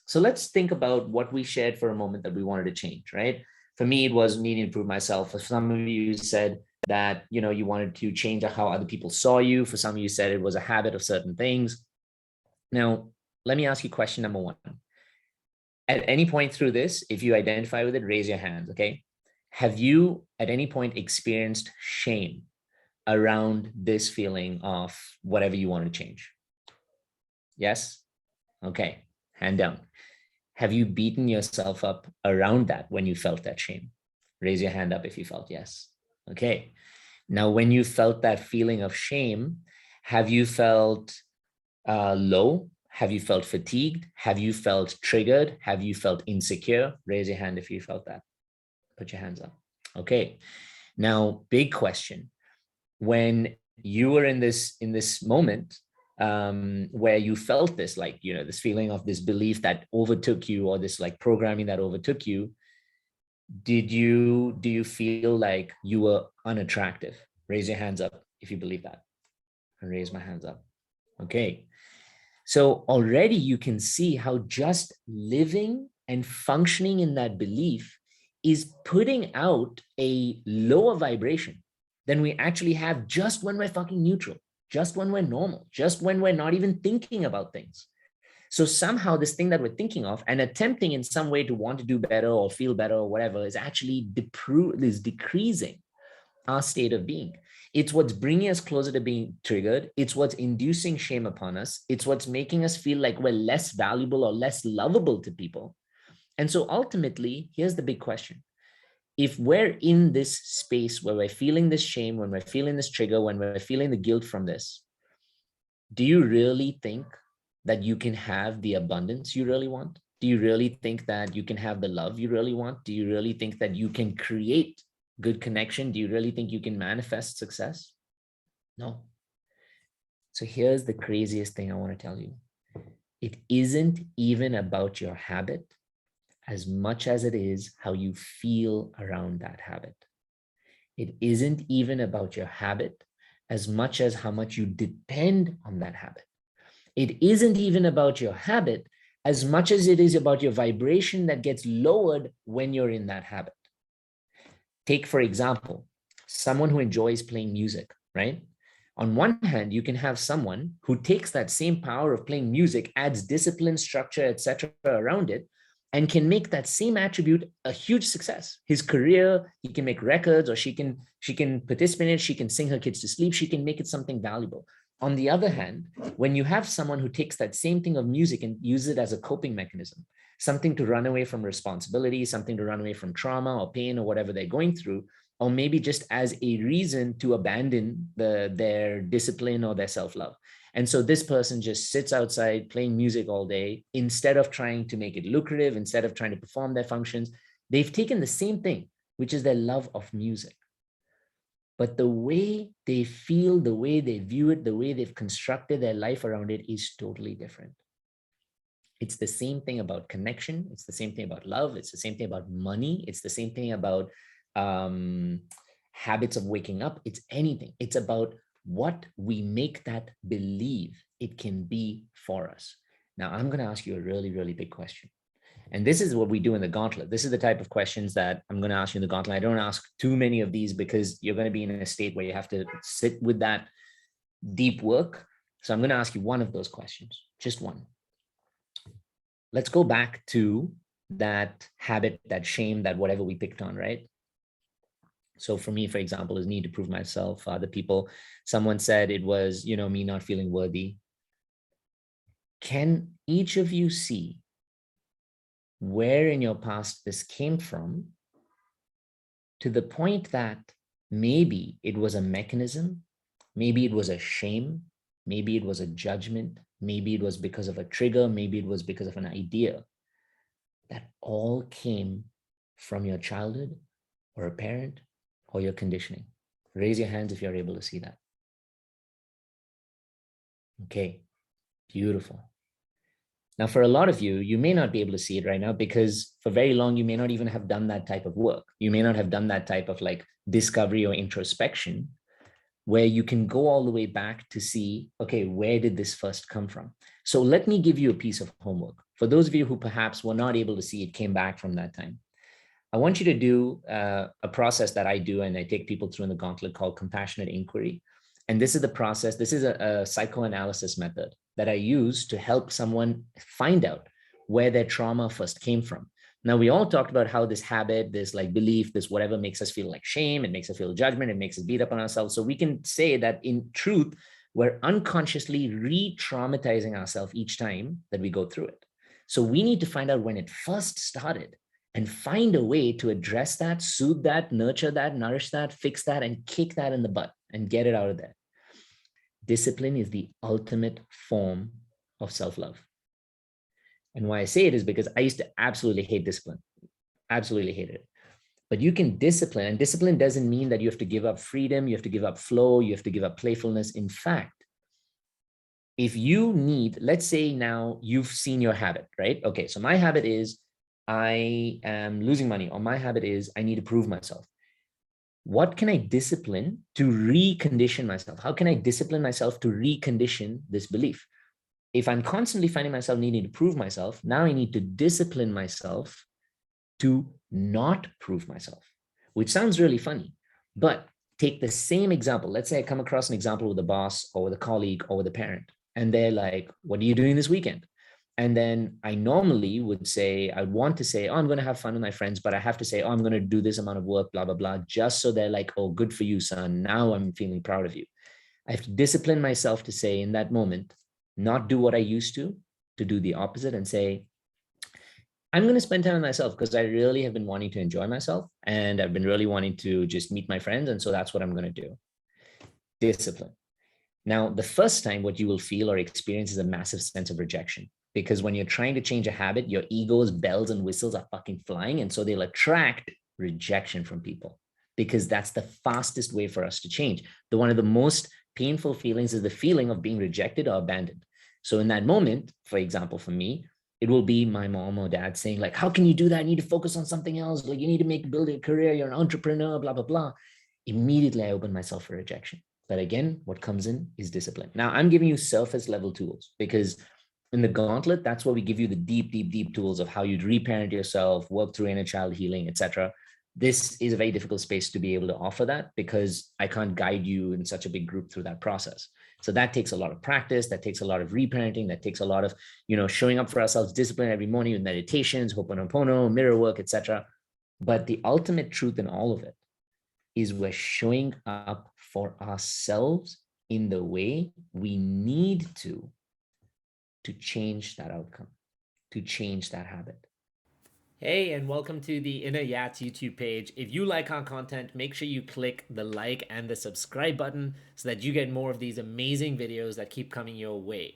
So let's think about what we shared for a moment that we wanted to change, right? For me, it was needing to improve myself. For some of you said that, you wanted to change how other people saw you. For some of you said it was a habit of certain things. Now, let me ask you question number one. At any point through this, if you identify with it, raise your hands, okay? Have you at any point experienced shame around this feeling of whatever you want to change? Yes? Okay, hand down. Have you beaten yourself up around that when you felt that shame? Raise your hand up if you felt yes. Okay. Now, when you felt that feeling of shame, have you felt low? Have you felt fatigued? Have you felt triggered? Have you felt insecure? Raise your hand if you felt that. Put your hands up. Okay. Now, big question. When you were in this moment, where you felt this, like, this feeling of this belief that overtook you, or this like programming that overtook you, do you feel like you were unattractive? Raise your hands up if you believe that. And raise my hands up. Okay. So already you can see how just living and functioning in that belief is putting out a lower vibration than we actually have just when we're fucking neutral, just when we're normal, just when we're not even thinking about things. So somehow this thing that we're thinking of and attempting in some way to want to do better or feel better or whatever is actually decreasing our state of being. It's what's bringing us closer to being triggered. It's what's inducing shame upon us. It's what's making us feel like we're less valuable or less lovable to people. And so ultimately, here's the big question. If we're in this space where we're feeling this shame, when we're feeling this trigger, when we're feeling the guilt from this, do you really think that you can have the abundance you really want? Do you really think that you can have the love you really want? Do you really think that you can create good connection? Do you really think you can manifest success? No. So here's the craziest thing I want to tell you. It isn't even about your habit as much as it is how you feel around that habit. It isn't even about your habit as much as how much you depend on that habit. It isn't even about your habit as much as it is about your vibration that gets lowered when you're in that habit. Take, for example, someone who enjoys playing music, right? On one hand, you can have someone who takes that same power of playing music, adds discipline, structure, etc. around it, and can make that same attribute a huge success. His career, he can make records, or she can participate in it, she can sing her kids to sleep, she can make it something valuable. On the other hand, when you have someone who takes that same thing of music and uses it as a coping mechanism, something to run away from responsibility, something to run away from trauma or pain or whatever they're going through, or maybe just as a reason to abandon their discipline or their self-love. And so this person just sits outside playing music all day, instead of trying to make it lucrative, instead of trying to perform their functions. They've taken the same thing, which is their love of music. But the way they feel, the way they view it, the way they've constructed their life around it is totally different. It's the same thing about connection. It's the same thing about love. It's the same thing about money. It's the same thing about habits of waking up. It's anything. It's about what we make that believe it can be for us. Now, I'm going to ask you a really, really big question. And this is what we do in the gauntlet. This is the type of questions that I'm going to ask you in the gauntlet. I don't ask too many of these because you're going to be in a state where you have to sit with that deep work. So I'm going to ask you one of those questions, just one. Let's go back to that habit, that shame, that whatever we picked on, right? So for me, for example, is need to prove myself. Other people, someone said it was, me not feeling worthy. Can each of you see where in your past this came from, to the point that maybe it was a mechanism, maybe it was a shame, maybe it was a judgment, maybe it was because of a trigger, maybe it was because of an idea that all came from your childhood or a parent or your conditioning? Raise your hands if you're able to see that. Okay, beautiful. Now, for a lot of you, you may not be able to see it right now because for very long, you may not even have done that type of work. You may not have done that type of like discovery or introspection where you can go all the way back to see, okay, where did this first come from? So let me give you a piece of homework. For those of you who perhaps were not able to see it, came back from that time, I want you to do a process that I do and I take people through in the gauntlet called compassionate inquiry. And this is the process, this is a psychoanalysis method that I use to help someone find out where their trauma first came from. Now, we all talked about how this habit, this like belief, this whatever makes us feel like shame, it makes us feel judgment, it makes us beat up on ourselves. So we can say that in truth, we're unconsciously re-traumatizing ourselves each time that we go through it. So we need to find out when it first started and find a way to address that, soothe that, nurture that, nourish that, fix that, and kick that in the butt and get it out of there. Discipline is the ultimate form of self-love. And why I say it is because I used to absolutely hate discipline, absolutely hate it. But you can discipline, and discipline doesn't mean that you have to give up freedom, you have to give up flow, you have to give up playfulness. In fact, if you need, let's say now you've seen your habit, right? Okay, so my habit is I am losing money, or my habit is I need to prove myself. What can I discipline to recondition myself? How can I discipline myself to recondition this belief? If I'm constantly finding myself needing to prove myself, now I need to discipline myself to not prove myself, which sounds really funny. But take the same example. Let's say I come across an example with a boss or with a colleague or with a parent, and they're like, what are you doing this weekend? And then I normally would say, I would want to say, oh, I'm going to have fun with my friends, but I have to say, oh, I'm going to do this amount of work, blah, blah, blah, just so they're like, oh, good for you, son. Now I'm feeling proud of you. I have to discipline myself to say in that moment, not do what I used to do the opposite and say, I'm going to spend time with myself because I really have been wanting to enjoy myself and I've been really wanting to just meet my friends. And so that's what I'm going to do. Discipline. Now, the first time what you will feel or experience is a massive sense of rejection, because when you're trying to change a habit, your ego's bells and whistles are fucking flying. And so they'll attract rejection from people because that's the fastest way for us to change. One of the most painful feelings is the feeling of being rejected or abandoned. So in that moment, for example, for me, it will be my mom or dad saying like, how can you do that? You need to focus on something else. Like you need to build a career. You're an entrepreneur, blah, blah, blah. Immediately I open myself for rejection. But again, what comes in is discipline. Now I'm giving you surface level tools because in the gauntlet, that's where we give you the deep, deep, deep tools of how you'd reparent yourself, work through inner child healing, etc. This is a very difficult space to be able to offer that because I can't guide you in such a big group through that process. So that takes a lot of practice. That takes a lot of reparenting. That takes a lot of, showing up for ourselves, discipline every morning with meditations, Ho'oponopono, mirror work, etc. But the ultimate truth in all of it is we're showing up for ourselves in the way we need to change that outcome, to change that habit. Hey, and welcome to the Inner Yats YouTube page. If you like our content, make sure you click the like and the subscribe button so that you get more of these amazing videos that keep coming your way.